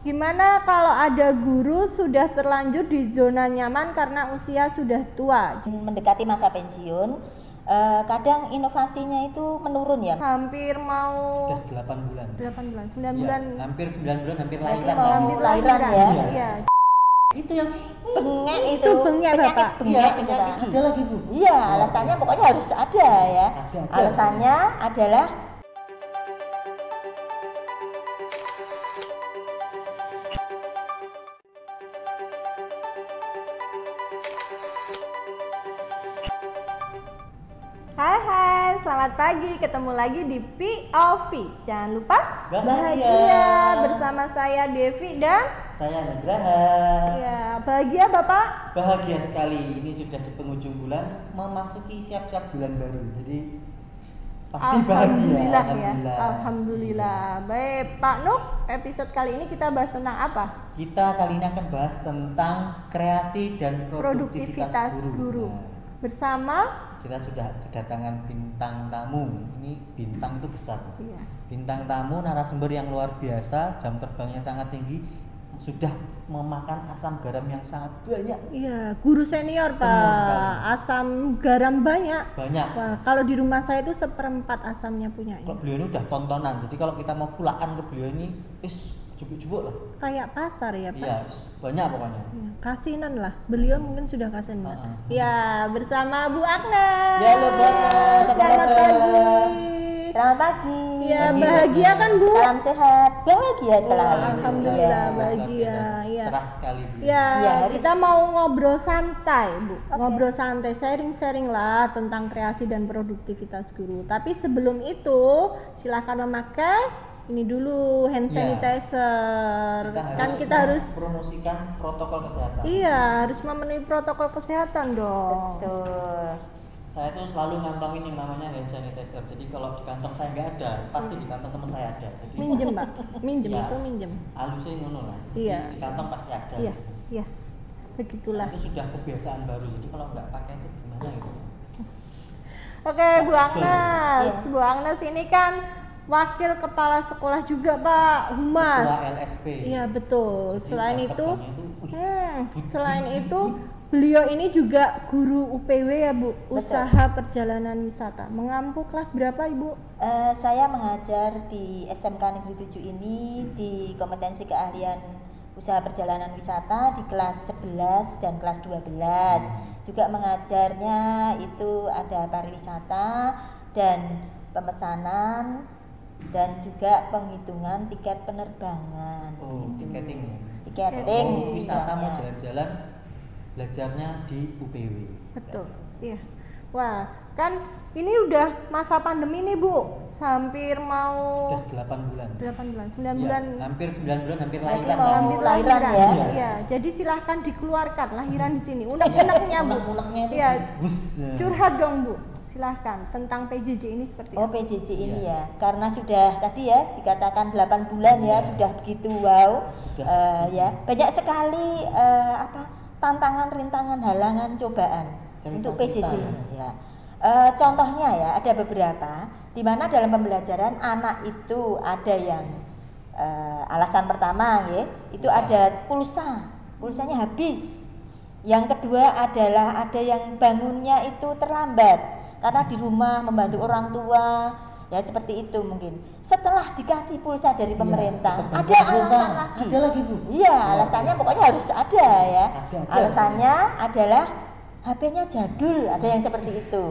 Gimana kalau ada guru sudah terlanjur di zona nyaman karena usia sudah tua? Mendekati masa pensiun, kadang inovasinya itu menurun ya. Hampir mau Sudah 8 bulan. 8 bulan, 9 Ya, bulan. hampir 9 bulan, hampir Berarti lahiran. mau Hampir lahiran ya. Iya. Itu yang Bengek Itu bengek, penyakit Bapak. bengek itu, penyakit Pak. ada lagi, Bu. Iya, alasannya pokoknya harus ada ya. Ada aja. Alasannya adalah Hai, selamat pagi. Ketemu lagi di POV. Jangan lupa Bahagia. bersama saya Devi dan Saya Nugraha. ya, bahagia Bapak. Bahagia sekali, ini sudah di penghujung bulan, memasuki siap-siap bulan baru. Jadi pasti bahagia. Alhamdulillah ya. Alhamdulillah. Yes. Baik, Pak Nuh, episode kali ini kita bahas tentang apa? Kita kali ini akan bahas tentang kreasi dan produktivitas guru. Nah, Bersama kita sudah kedatangan bintang tamu. Ini bintang itu besar. iya. Bintang tamu narasumber yang luar biasa, jam terbangnya sangat tinggi, sudah memakan asam garam yang sangat banyak. Iya, guru senior, Senior Pak. sekali. Asam garam banyak. Banyak. Wah, kalau di rumah saya itu 1/4 asamnya punya. Kalau beliau ini udah tontonan. Jadi kalau kita mau pulaan ke beliau ini, jubuk-jubuk lah. Kayak pasar ya, Pak. Iya, banyak pokoknya. Ya, kasinan lah, beliau mungkin sudah kasinan. Uh-uh. Ya, bersama Bu Agnes. Ya, halo, Bu Agnes. Apa Selamat kabar? pagi. selamat pagi. Ya, Pagi, bahagia Bu kan Bu? Salam sehat, bahagia selalu. Alhamdulillah, Ya. bahagia. Ya. Cerah sekali beliau. Ya, Ya, harus. kita mau ngobrol santai, Bu. Oke. Ngobrol santai, sharing-sharing lah tentang kreasi dan produktivitas guru. Tapi sebelum itu, silakan memakai ini dulu hand Ya. sanitizer. Kita harus promosikan protokol kesehatan. iya, harus memenuhi protokol kesehatan dong. Betul. Saya tuh selalu ngantongin yang namanya hand sanitizer. Jadi kalau di kantong saya nggak ada, pasti di kantong teman saya ada. Jadi Minjem, Mbak. Minjem Ya. itu minjem. halusnya ngono lah. Jadi Iya. di kantong pasti ada. Iya, iya. Begitulah. Itu sudah kebiasaan baru. Jadi kalau nggak pakai itu gimana gitu? Oke, Bu Agnes. Iya. Bu Agnes ini kan wakil kepala sekolah juga, Pak, Humas. Ketua LSP. Iya, betul. Jadi Selain jam itu, terbangnya itu, wih, selain itu beliau ini juga guru UPW ya, Bu, usaha perjalanan wisata. Mengampu kelas berapa, Ibu? Saya mengajar di SMK Negeri 7 ini di kompetensi keahlian usaha perjalanan wisata di kelas 11 dan kelas 12. Juga mengajarnya itu ada pariwisata dan pemesanan dan juga penghitungan tiket penerbangan. Oh, tiketing ya. Tiketing. Oh, wisata mau istilahnya. jalan-jalan, belajarnya di UPW. Betul. Iya. Wah, kan ini udah masa pandemi nih, Bu. Hampir mau Sudah 8 bulan. 8 bulan, 9 Ya, bulan. hampir 9 bulan, hampir Berarti lahiran mau lah. Hampir lahiran ya? Iya. Iya, jadi silahkan dikeluarkan lahiran di sini. Unek-uneknya, Bu. Unek-uneknya itu Iya, bus. curhat dong, Bu. Silahkan tentang PJJ ini seperti Oh, apa? PJJ ini Iya. ya, karena sudah tadi ya dikatakan 8 bulan ya, Iya. sudah begitu wow. Sudah. Ya, banyak sekali tantangan, rintangan, halangan, cobaan Cerita-cerita untuk PJJ ya. ini ya. Contohnya ya, ada beberapa di mana dalam pembelajaran anak itu ada yang alasan pertama ya, itu Pulsa. ada pulsanya habis. Yang kedua adalah ada yang bangunnya itu terlambat karena di rumah membantu orang tua, ya seperti itu mungkin. Setelah dikasih pulsa dari pemerintah, tetap ada pulsa. alasan lagi. Ada lagi, Bu. Iya, alasannya pokoknya harus ada ya. Ada aja. Alasannya adalah HP-nya jadul, ada yang seperti itu.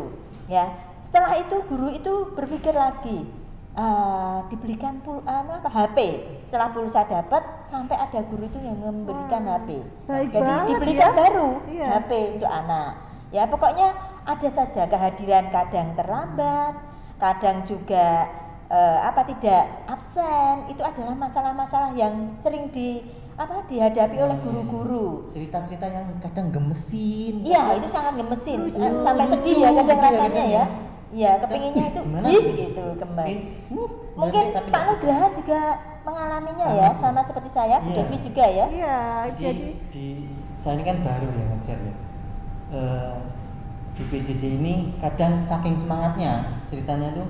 Ya, setelah itu guru itu berpikir lagi, dibelikan HP. Setelah pulsa dapat, sampai ada guru itu yang memberikan Wah, HP. baik Jadi banget dibelikan ya. baru Iya. HP untuk anak. Ya, pokoknya ada saja kehadiran kadang terlambat, kadang juga tidak absen. Itu adalah masalah-masalah yang sering dihadapi oleh guru-guru. Cerita-cerita yang kadang gemesin. Iya, itu sangat gemesin, Lucu, sampai lucu sedih ya kadang gitu ya, rasanya kadang ya. ya. Iya, kepinginnya itu Gimana ih sih? gitu, gemes. Mungkin Mungkin Pak Nugraha juga mengalaminya ya, sama seperti saya, Bu Iya. Devi juga ya. Iya, Jadi jadi saya ini kan baru ya ngajar ya. Di PJJ ini kadang saking semangatnya ceritanya tuh,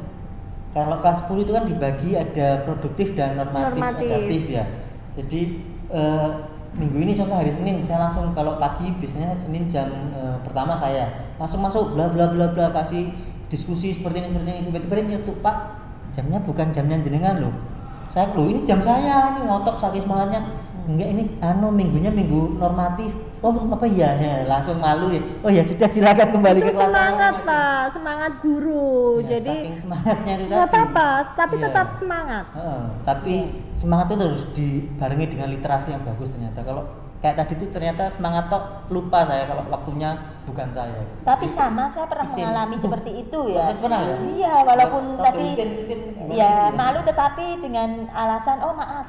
kalau kelas 10 itu kan dibagi ada produktif dan normatif, Normatif. negatif ya. Jadi minggu ini contoh hari Senin saya langsung, kalau pagi biasanya Senin jam pertama saya langsung masuk bla bla bla bla, kasih diskusi seperti ini tiba-tiba dia nyetuk, Pak jamnya bukan jamnya jenengan loh. Saya loh ini jam saya, ini ngotot saking semangatnya. Enggak, ini minggunya minggu normatif. Oh apa ya, langsung malu ya. Oh ya sudah, silakan kembali itu ke kelas semangat masing-masing. Pak, semangat guru. Ya, Jadi saking semangatnya itu nggak tadi. apa-apa, tapi Iya. tetap semangat. Tapi semangat itu harus dibarengi dengan literasi yang bagus ternyata. Kalau kayak tadi tuh ternyata semangat tok, lupa saya kalau waktunya bukan saya. Tapi sama, saya pernah Isin. mengalami seperti itu ya. Terus pernah ya? Iya, walaupun Waktu tapi isin ya malu, tetapi dengan alasan oh maaf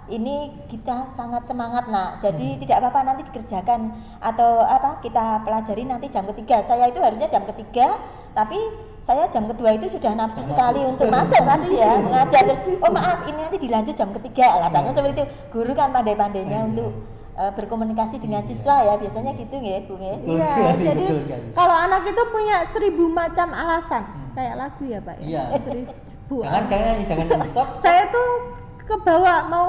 ini kita sangat semangat nak, jadi tidak apa-apa nanti dikerjakan atau kita pelajari nanti jam ketiga. Saya itu harusnya jam ketiga, tapi saya jam kedua itu sudah nafsu sekali untuk masuk tadi ya ngajar, terus oh maaf ini nanti dilanjut jam ketiga, alasannya seperti itu. Guru kan pandai-pandainya untuk berkomunikasi dengan siswa ya, biasanya gitu ya Bung ya. Betul Iya, sekali, jadi betul sekali. kalau anak itu punya 1000 macam alasan, kayak lagu ya Pak ya. Iya. 1000 Jangan stop. Saya tuh kebawa mau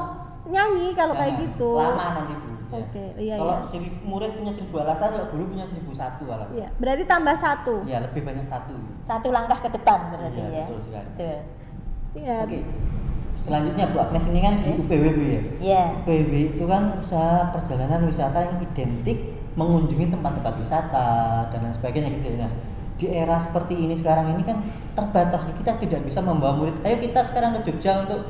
nyanyi kalau kayak Jangan. gitu. Lama nanti Bu. Ya. Oke, iya, Kalau iya. murid punya 1000 alasan, kalau guru punya 1001 alasan. Iya, berarti tambah 1. Ya, lebih banyak satu. Satu langkah ke depan berarti Iya, ya. betul sekali. Betul. Iya. Oke. Selanjutnya Bu Agnes, ini kan di UPW Bu ya. Iya. UPW itu kan usaha perjalanan wisata yang identik mengunjungi tempat-tempat wisata dan lain sebagainya gitu ya. Nah, di era seperti ini sekarang ini kan terbatas, kita tidak bisa membawa murid. Ayo kita sekarang ke Jogja untuk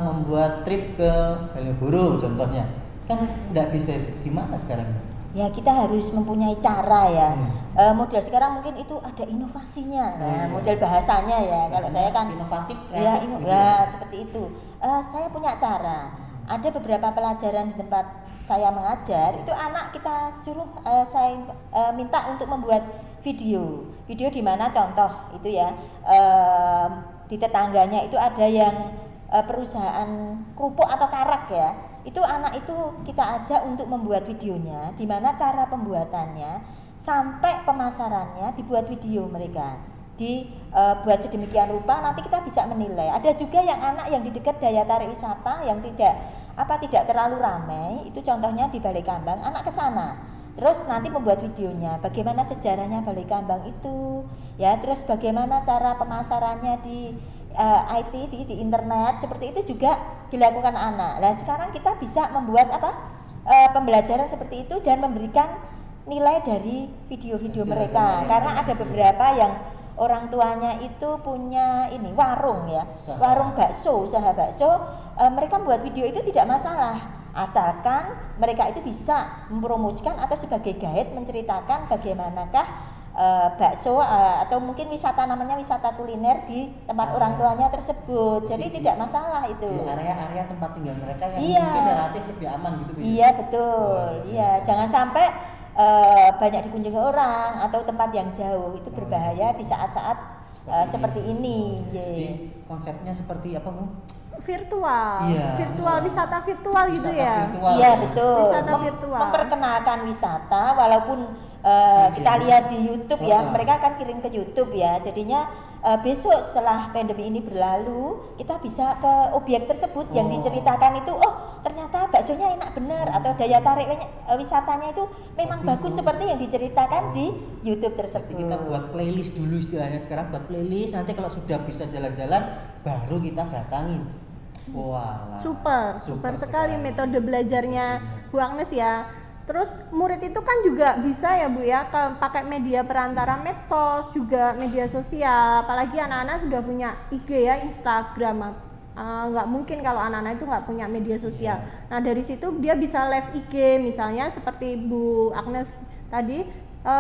membuat trip ke Malioboro contohnya. Kan tidak bisa, itu gimana sekarang? Ya kita harus mempunyai cara ya. Model sekarang mungkin itu ada inovasinya. Nah, Iya. model bahasanya ya. Kalau saya kan inovatif, ya, kreatif gitu ya seperti itu. Saya punya cara. Ada beberapa pelajaran di tempat saya mengajar, itu anak kita suruh saya minta untuk membuat video di mana contoh itu ya, di tetangganya itu ada yang perusahaan kerupuk atau karak ya, itu anak itu kita ajak untuk membuat videonya, di mana cara pembuatannya sampai pemasarannya dibuat video mereka, dibuat sedemikian rupa, nanti kita bisa menilai. Ada juga yang anak yang di dekat daya tarik wisata yang tidak terlalu ramai, itu contohnya di Balai Kambang, anak ke sana. Terus nanti membuat videonya, bagaimana sejarahnya Balai Kambang itu, ya, terus bagaimana cara pemasarannya di IT di internet, seperti itu juga dilakukan anak. Nah sekarang kita bisa membuat pembelajaran seperti itu dan memberikan nilai dari video-video mereka, karena ada beberapa yang orang tuanya itu punya ini warung ya, warung bakso, usaha bakso, mereka membuat video itu tidak masalah, asalkan mereka itu bisa mempromosikan atau sebagai guide menceritakan bagaimanakah bakso atau mungkin namanya wisata kuliner di tempat orang tuanya tersebut. Jadi tidak masalah itu. Di area-area tempat tinggal mereka yang Iya. mungkin relatif lebih aman gitu. Iya betul. Iya, jangan sampai banyak dikunjungi orang atau tempat yang jauh, itu berbahaya di saat-saat seperti ini. Jadi konsepnya seperti apa Bu? Virtual. Iya. Virtual, wisata virtual gitu Wisata ya. virtual. Iya betul. Wisata virtual. Memperkenalkan wisata, walaupun kita lihat di YouTube ya, mereka akan kirim ke YouTube ya. Jadinya besok setelah pandemi ini berlalu, kita bisa ke objek tersebut yang diceritakan itu, oh ternyata baksonya enak benar, atau daya tarik wisatanya itu memang bagus seperti yang diceritakan di YouTube tersebut. Jadi kita buat playlist dulu istilahnya, sekarang buat playlist, nanti kalau sudah bisa jalan-jalan baru kita datangin. Walah. Super sekali metode belajarnya Bu Agnes ya. Terus murid itu kan juga bisa ya Bu ya, pakai media perantara medsos, juga media sosial. Apalagi anak-anak sudah punya IG ya, Instagram. Nggak mungkin kalau anak-anak itu nggak punya media sosial. Nah dari situ dia bisa live IG, misalnya seperti Bu Agnes tadi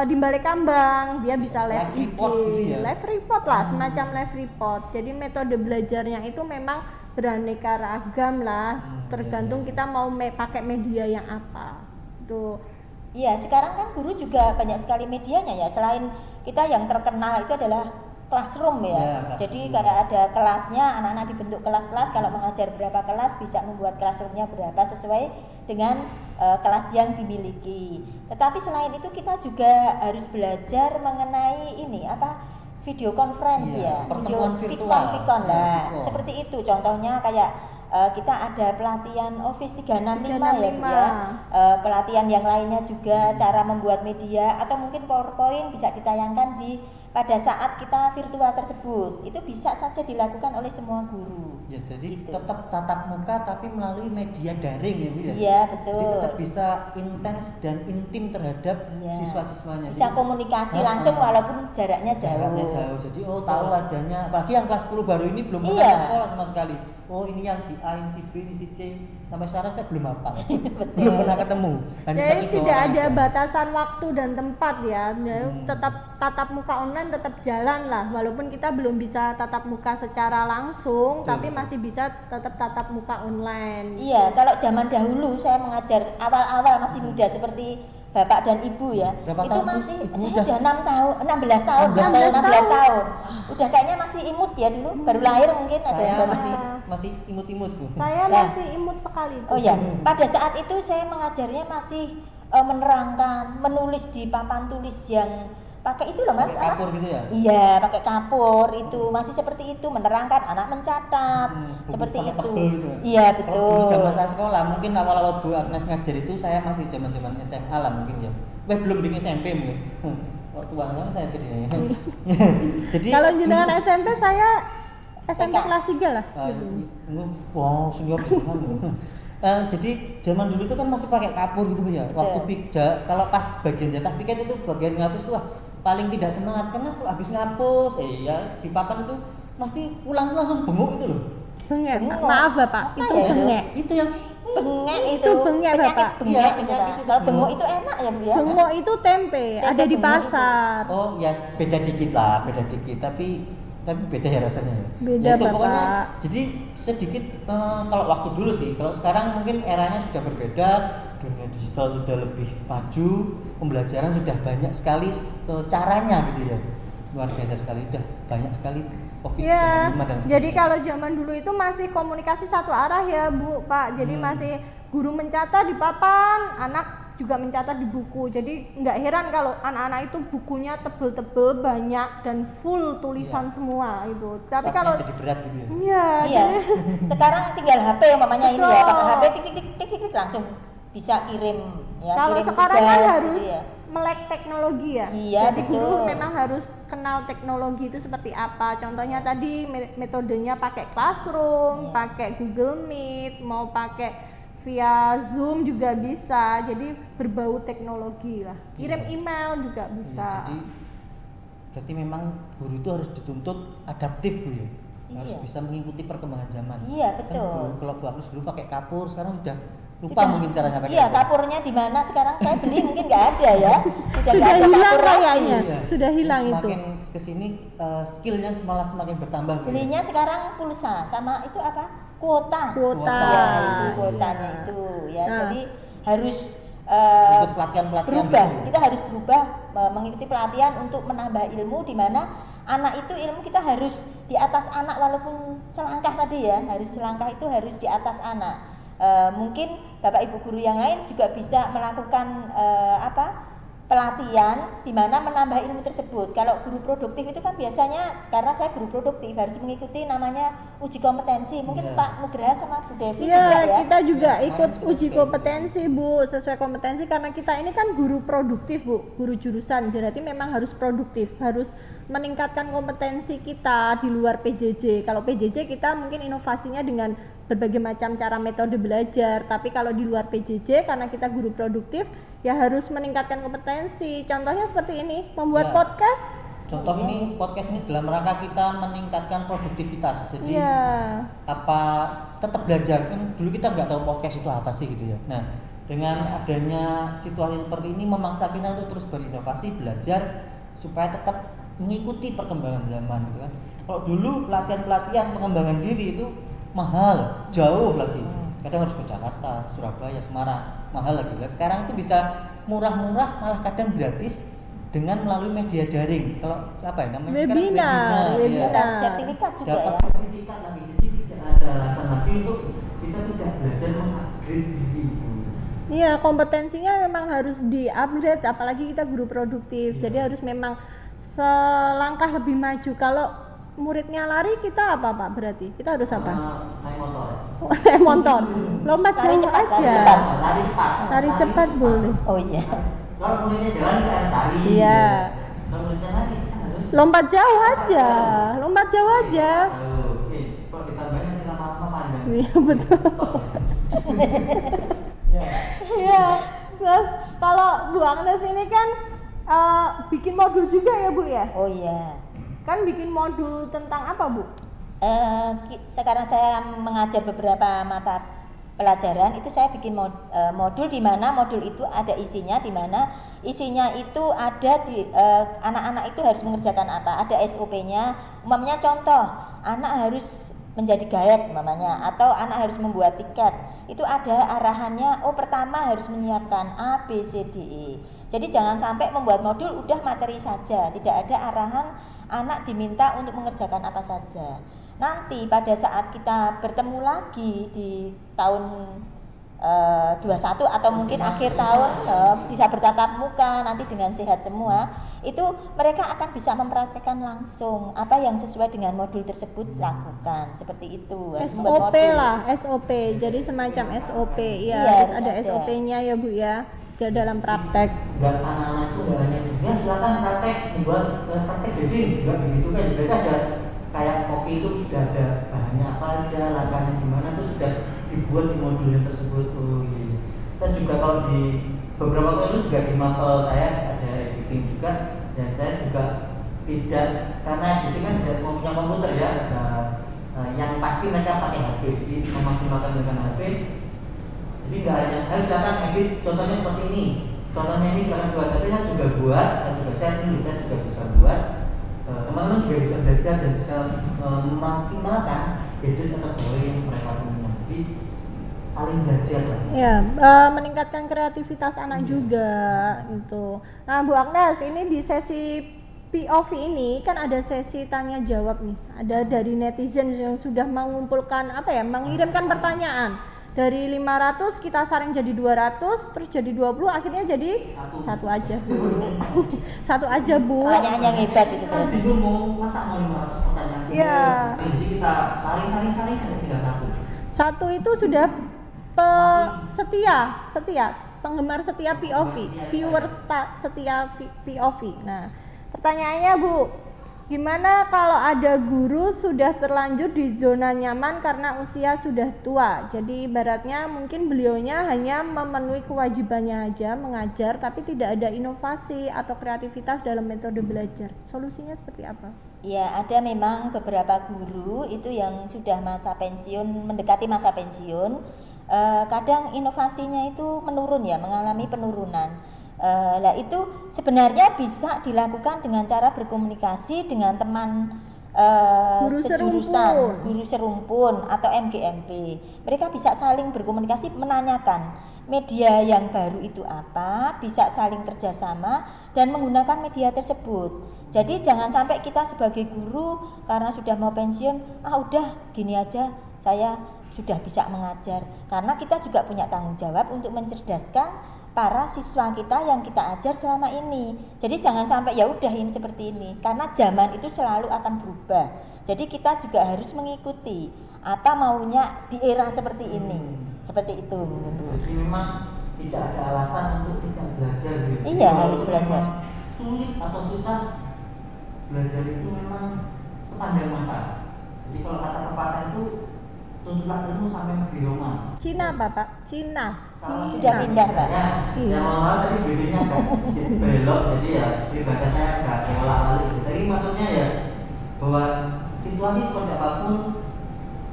di Balai Kambang, dia bisa live IG, report gitu ya? live report lah, semacam live report. Jadi metode belajarnya itu memang beraneka ragam lah, tergantung kita mau pakai media yang apa. Tuh. Iya, sekarang kan guru juga banyak sekali medianya ya. Selain kita yang terkenal itu adalah classroom ya. Jadi kayak ada kelasnya, anak-anak dibentuk kelas-kelas. Kalau mengajar berapa kelas, bisa membuat classroomnya berapa sesuai dengan kelas yang dimiliki. Tetapi selain itu kita juga harus belajar mengenai ini video conference ya, pertemuan video virtual. Vicon lah. Seperti itu. Contohnya kayak kita ada pelatihan Office 365 ya Bu 365. ya. Pelatihan yang lainnya juga, cara membuat media atau mungkin PowerPoint bisa ditayangkan pada saat kita virtual tersebut. Itu bisa saja dilakukan oleh semua guru. Ya, jadi Gitu. tetap tatap muka tapi melalui media daring ya Bu ya. Iya, betul. Jadi tetap bisa intens dan intim terhadap Iya. siswa-siswanya. Bisa Jadi, komunikasi Heeh. langsung walaupun jaraknya jauh. jaraknya jauh. Jadi tahu wajahnya. Apalagi yang kelas 10 baru ini belum pernah Iya. ke sekolah sama sekali. Oh, ini yang si A, ini si B, ini si C. Sampai sekarang saya belum hafal. belum pernah ketemu. Hanya Jadi satu dua tidak orang ada aja. batasan waktu dan tempat ya. Tetap tatap muka online tetap jalan lah. Walaupun kita belum bisa tatap muka secara langsung, Betul, tapi betul. masih bisa tetap tatap muka online. Iya, kalau zaman dahulu saya mengajar awal-awal masih muda seperti Bapak dan Ibu ya. Berapa itu tahun, Bu? masih Ibu saya udah? udah 6 tahun, 16 tahun, 16 tahun. Udah kayaknya masih imut ya dulu, baru lahir mungkin ada yang Saya baru. masih imut-imut Bu. Saya Nah. masih imut sekali. Bu. Oh ya, pada saat itu saya mengajarnya masih menerangkan, menulis di papan tulis yang pakai itu loh Mas. Pakai kapur gitu ya? Iya, pakai kapur itu masih seperti itu, menerangkan, anak mencatat Buku seperti sampai itu. tebel gitu. Iya Kalau dulu betul. zaman saya sekolah, mungkin awal-awal Bu Agnes ngajar itu saya masih zaman-zaman SMA lah mungkin ya. Belum di SMP mungkin. Waktu banget saya jadinya. Jadi Kalau jenengan SMP saya SMP TK. kelas 3 lah. wow, senior banget. Jadi zaman dulu itu kan masih pakai kapur gitu Bu ya. Waktu kalau pas bagian jatah piket itu bagian ngapus tuh wah, paling tidak semangat karena kalau habis ngapus ya di papan itu pasti pulang tuh langsung bengok itu loh. Bengek. Bengok. Maaf Bapak, Apa itu ya itu? bengek. Itu yang Bengek Itu itu bengek, penyakit Bapak. bengek Iya, gitu, penyakit Pak. itu Kalau bengok. bengok itu enak ya Bu ya. Bengok itu tempe, Tempe ada di bengok itu. pasar. oh ya beda dikit lah, beda dikit tapi beda ya rasanya ya. Beda, Ya itu Bapak. pokoknya jadi sedikit kalau waktu dulu sih, kalau sekarang mungkin eranya sudah berbeda, dunia digital sudah lebih maju, pembelajaran sudah banyak sekali caranya gitu ya. Luar biasa sekali, udah banyak sekali Office Ya, 365 dan jadi sebagainya. kalau zaman dulu itu masih komunikasi satu arah ya Bu, Pak. Jadi masih guru mencatat di papan, anak juga mencatat di buku. Jadi nggak heran kalau anak-anak itu bukunya tebel-tebel banyak dan full tulisan semua itu. Tapi Tasnya kalau jadi berat gitu ya. iya, Iya. jadi Sekarang tinggal HP umpamanya ini ya, Betul. pakai HP tik tik tik tik tik, tik, langsung bisa kirim ya. kalau kirim sekarang kan tugas, harus gitu ya. melek teknologi ya. Iya, Jadi betul. guru memang harus kenal teknologi itu seperti apa. Contohnya tadi metodenya pakai Classroom, Iya. pakai Google Meet, mau pakai via Zoom juga bisa. Jadi berbau teknologi lah. Kirim Iya. email juga bisa. Iya, jadi berarti memang guru itu harus dituntut adaptif Bu ya. Harus Iya. bisa mengikuti perkembangan zaman. Iya, Kan betul. kalau Bu Agnes dulu pakai kapur, sekarang sudah lupa Sudah- mungkin caranya pakai Iya, kapur. kapurnya di mana sekarang saya beli mungkin nggak ada ya. Sudah Sudah nggak ada hilang kapur lagi. kayaknya. Iya. Sudah hilang Terus itu. Semakin kesini skillnya malah semakin bertambah Bu ya. Belinya sekarang pulsa sama itu apa? Kuota. Kuota. Ya, itu Iya. kuotanya itu ya. Nah. Jadi harus Ikut pelatihan-pelatihan berubah. gitu. Kita harus berubah mengikuti pelatihan untuk menambah ilmu di mana anak itu ilmu kita harus di atas anak walaupun selangkah tadi ya, harus selangkah itu harus di atas anak. Mungkin Bapak Ibu guru yang lain juga bisa melakukan pelatihan di mana menambah ilmu tersebut. Kalau guru produktif itu kan biasanya karena saya guru produktif harus mengikuti namanya uji kompetensi. Mungkin Iya. Pak Nugraha sama Bu Devi Iya, juga ya. kita juga Ya, ikut kemarin kita uji juga kompetensi Bu, sesuai kompetensi karena kita ini kan guru produktif Bu, guru jurusan, berarti memang harus produktif, harus meningkatkan kompetensi kita di luar PJJ. Kalau PJJ kita mungkin inovasinya dengan berbagai macam cara metode belajar, tapi kalau di luar PJJ karena kita guru produktif ya harus meningkatkan kompetensi. Contohnya seperti ini, membuat Ya. podcast. Contoh ini podcast ini dalam rangka kita meningkatkan produktivitas. Jadi Iya. apa tetap belajar kan dulu kita nggak tahu podcast itu apa sih gitu ya. Nah dengan adanya situasi seperti ini memaksa kita untuk terus berinovasi belajar supaya tetap mengikuti perkembangan zaman gitu kan. Kalau dulu pelatihan pengembangan diri itu mahal jauh lagi, kadang harus ke Jakarta, Surabaya, Semarang, mahal lagi. Nah, sekarang itu bisa murah-murah malah kadang gratis dengan melalui media daring. Kalau apa ya namanya sekarang Webinar. iya. Dapat sertifikat juga Dapat ya. sertifikat lagi, jadi tidak ada alasan lagi untuk kita tidak belajar mengupgrade diri itu. Iya, kompetensinya memang harus di-upgrade, apalagi kita guru produktif. Iya. Jadi harus memang selangkah lebih maju. Kalau muridnya lari, kita apa Pak berarti? Kita harus apa? Naik motor. Naik motor. Lompat Lari jauh cepat, lari aja. cepat. Lari cepat. Lari cepat boleh. Oh iya. Kalau muridnya jalan kita harus lari. Iya. Kalau muridnya lari kita harus Lompat jauh aja. Lompat jauh aja. Oke, kalau kita banyak nanti lama-lama panjang. Iya betul. Stop ya. Iya. Terus kalau Bu Agnes ini kan bikin modul juga ya Bu ya? Oh iya. Kan bikin modul tentang apa Bu? Sekarang saya mengajar beberapa mata pelajaran, itu saya bikin modul di mana modul itu ada isinya, di mana isinya itu ada di anak-anak itu harus mengerjakan apa, ada SOP-nya. Umpamanya contoh, anak harus menjadi guide umpamanya, atau anak harus membuat tiket, itu ada arahannya. Oh, pertama harus menyiapkan A, B, C, D, E. Jadi jangan sampai membuat modul udah materi saja, tidak ada arahan anak diminta untuk mengerjakan apa saja. Nanti pada saat kita bertemu lagi di tahun 21 atau mungkin akhir tahun bisa bertatap muka nanti dengan sehat semua, itu mereka akan bisa mempraktekkan langsung apa yang sesuai dengan modul tersebut lakukan, seperti itu. Harus membuat SOP modul. lah, SOP. Jadi semacam SOP ya, Iya, harus harus ada ada. SOP-nya ya Bu ya, dalam praktek. Dan anak-anak itu nggak hanya juga silakan praktek buat praktek grading juga begitu kan. Mereka ada kayak kopi itu sudah ada bahannya apa aja, langkahnya gimana itu sudah dibuat di modulnya tersebut. Oh iya. Saya juga kalau di beberapa kali itu juga di mapel saya ada editing juga, dan saya juga tidak, karena editing kan tidak semua punya komputer ya. Yang pasti mereka pakai HP, jadi memaksimalkan dengan HP. Jadi nggak hanya harus silakan edit, contohnya seperti ini, contohnya ini silakan buat, tapi saya juga buat, saya juga share ini, saya juga bisa buat. Teman-teman juga bisa belajar dan bisa memaksimalkan gadget atau teknologi yang mereka punya. Jadi saling belajar lah. Ya, meningkatkan kreativitas anak juga gitu. Nah, Bu Agnes, ini di sesi POV ini kan ada sesi tanya jawab nih. Ada dari netizen yang sudah mengumpulkan mengirimkan pertanyaan. Dari 500 kita saring jadi 200, terus jadi 20, akhirnya jadi satu aja Bu. Satu aja Bu. Pertanyaan yang hebat itu Kita berarti. bingung mau masa mau 500 pertanyaan saja. Iya. Jadi kita saring sampai 300. Satu itu sudah setia penggemar setia POV, viewer setia POV. Nah, pertanyaannya Bu, gimana kalau ada guru sudah terlanjur di zona nyaman karena usia sudah tua? Jadi ibaratnya mungkin beliaunya hanya memenuhi kewajibannya aja mengajar, tapi tidak ada inovasi atau kreativitas dalam metode belajar. Solusinya seperti apa? Ya, ada memang beberapa guru itu yang sudah masa pensiun, mendekati masa pensiun, kadang inovasinya itu menurun ya, mengalami penurunan. Nah itu sebenarnya bisa dilakukan dengan cara berkomunikasi dengan teman Guru sejurusan, serumpun. guru serumpun atau MGMP. Mereka bisa saling berkomunikasi, menanyakan media yang baru itu apa, bisa saling kerjasama dan menggunakan media tersebut. Jadi jangan sampai kita sebagai guru karena sudah mau pensiun, udah gini aja saya sudah bisa mengajar. Karena kita juga punya tanggung jawab untuk mencerdaskan para siswa kita yang kita ajar selama ini. Jadi jangan sampai ya udah ini seperti ini, karena zaman itu selalu akan berubah. Jadi kita juga harus mengikuti apa maunya di era seperti ini. Seperti itu. Jadi memang tidak ada alasan untuk tidak belajar gitu. Iya, Kalau harus belajar. memang sulit atau susah, belajar itu memang sepanjang masa. Jadi kalau kata pepatah itu tuntutlah ilmu sampai di Roma. Cina Bapak, Cina. Salah Sudah Cina. pindah, Pak. Ya, Iya. yang mau tadi bedanya agak sedikit belok, jadi ya ibadah saya agak olah-olah itu. Tadi maksudnya ya bahwa situasi seperti apapun,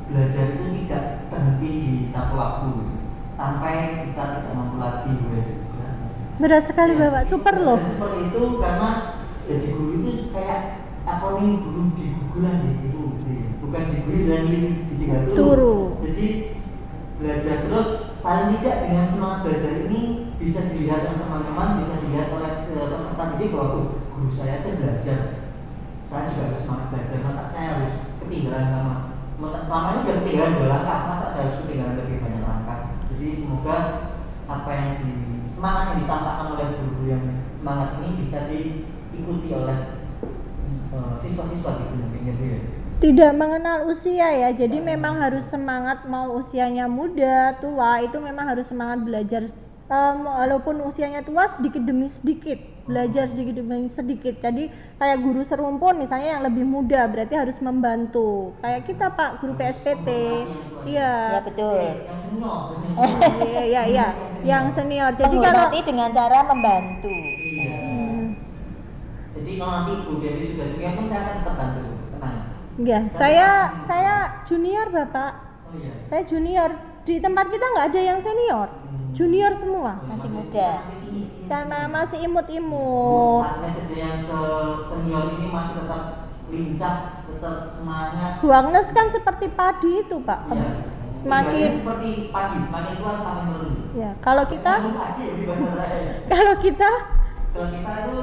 belajar itu tidak terhenti di satu waktu sampai kita tidak mampu lagi. Berat sekali Ya, Bapak, super loh. dan seperti itu karena jadi guru itu kayak akronim guru di Google gitu, bukan di Google dan di Turu. Jadi belajar terus, paling tidak dengan semangat belajar ini bisa dilihat oleh teman-teman, bisa dilihat oleh peserta didik bahwa guru saya aja belajar, saya juga harus semangat belajar. Masa saya harus ketinggalan selama ini udah ketinggalan 2 langkah, masa saya harus ketinggalan lebih banyak langkah. Jadi semoga apa yang semangat yang ditampakkan oleh guru yang semangat ini bisa diikuti oleh siswa-siswa gitu mungkin ya Bu ya. Tidak mengenal usia ya, jadi memang harus semangat, mau usianya muda, tua, itu memang harus semangat belajar. Walaupun usianya tua, sedikit demi sedikit belajar, sedikit demi sedikit. Jadi kayak guru serumpun misalnya yang lebih muda, berarti harus membantu. Kayak kita Pak, guru PSPT, Ya iya, betul. Yang senior. iya, yang senior. Jadi kalau Menghormati dengan cara membantu. Iya. Jadi kalau nanti Bu Dewi sudah senior pun saya akan tetap bantu, tenang. ya, saya junior Bapak. Oh iya. Saya junior. Di tempat kita nggak ada yang senior, junior semua. Masih muda. Karena masih imut-imut. Agnes saja yang senior ini masih tetap lincah, tetap semangat. Bu Agnes kan seperti padi itu Pak. Iya. Semakin Pribadinya seperti padi, semakin tua semakin menurun. ya, kalau kita Belum padi ya di bahasa saya. kalau kita Kalau kita itu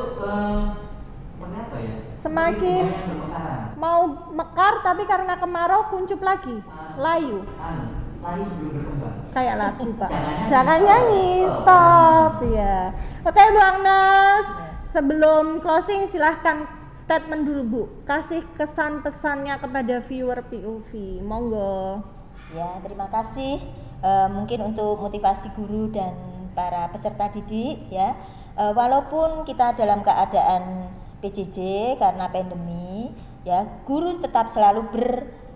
seperti apa ya? Semakin- Seperti bunga yang bermekaran. mau mekar tapi karena kemarau kuncup lagi, layu. Layu sebelum berkembang. Kayak lagu Pak. Jangan Jangan nyanyi, nyanyi, stop ya. Oke Bu Agnes, sebelum closing silahkan statement dulu Bu. Kasih kesan pesannya kepada viewer POV. Monggo. Ya, terima kasih. Mungkin untuk motivasi guru dan para peserta didik ya. Walaupun kita dalam keadaan PJJ karena pandemi, ya, guru tetap selalu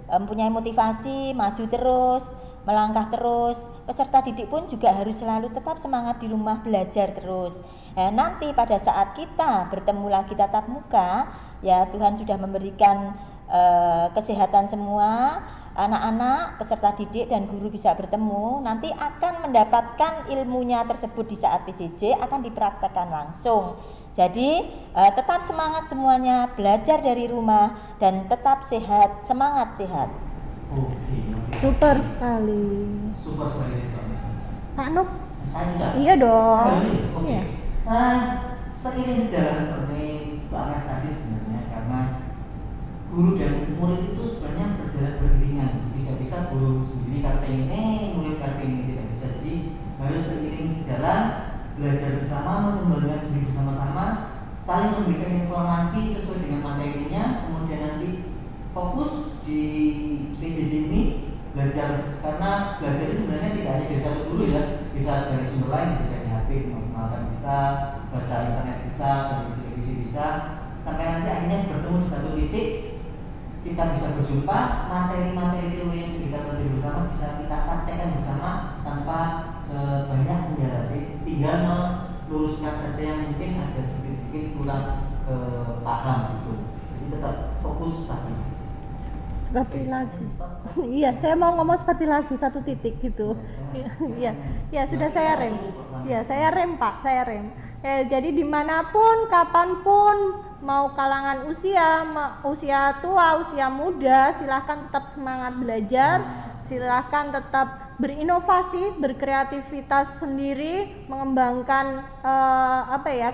mempunyai motivasi, maju terus, melangkah terus. Peserta didik pun juga harus selalu tetap semangat di rumah belajar terus. Nanti pada saat kita bertemu lagi tatap muka, ya Tuhan sudah memberikan kesehatan semua. Anak-anak, peserta didik dan guru bisa bertemu, nanti akan mendapatkan ilmunya tersebut di saat PJJ akan dipraktekkan langsung. Jadi tetap semangat semuanya, belajar dari rumah dan tetap sehat, semangat sehat. Oke. Super sekali. Super sekali Pak. Pak Nuk, Saya juga. iya dong. Harus ini. Oke. Iya. Seiring sejalan seperti Pak Anas tadi sebenarnya, karena guru dan murid itu sebenarnya berjalan beriringan. Tidak bisa guru sendiri kata ini, murid kata ini, tidak bisa. Jadi harus seiring sejalan, belajar bersama, mengembangkan diri bersama-sama, saling memberikan informasi sesuai dengan materinya, kemudian nanti fokus di PJJ ini belajar, karena belajar itu sebenarnya tidak hanya dari satu guru ya, bisa dari sumber lain, bisa dari HP dimaksimalkan, bisa baca internet, bisa dari televisi, bisa, sampai nanti akhirnya bertemu di satu titik, kita bisa berjumpa, materi-materi teori yang sudah kita pelajari bersama bisa kita praktekkan bersama tanpa banyak kendala. Jadi tinggal meluruskan saja yang mungkin ada sedikit-sedikit kurang paham gitu. Jadi tetap fokus saja. Seperti lagu. Iya, saya mau ngomong seperti lagu satu titik gitu. Iya, ya sudah saya rem. Ya, saya rem Pak, saya rem. Jadi dimanapun, kapanpun, mau kalangan usia, usia tua, usia muda, silahkan tetap semangat belajar, silahkan tetap berinovasi, berkreativitas sendiri, mengembangkan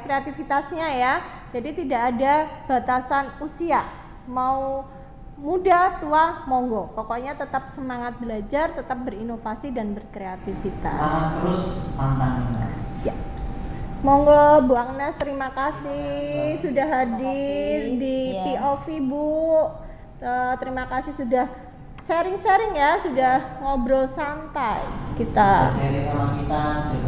kreativitasnya ya. Jadi tidak ada batasan usia, mau muda, tua, monggo. Pokoknya tetap semangat belajar, tetap berinovasi dan berkreativitas. Semangat terus, pantangin. Ya. Monggo Bu Agnes, terima kasih sudah hadir di POV Bu. Terima kasih sudah sharing-sharing ya, sudah ngobrol santai kita. Sharing sama kita,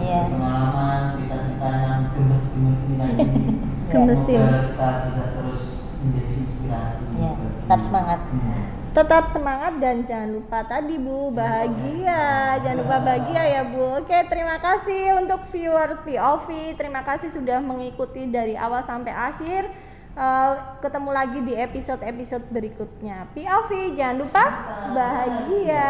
Iya. pengalaman, cerita-cerita yang gemes-gemes kita ini. Gemesin. Semoga kita bisa terus menjadi inspirasi. Iya, bagi tetap semangat. semua. Tetap semangat dan jangan lupa tadi Bu, bahagia. Jangan lupa bahagia ya Bu. Oke, terima kasih untuk viewer POV. Terima kasih sudah mengikuti dari awal sampai akhir. Ketemu lagi di episode-episode berikutnya. POV, jangan lupa bahagia.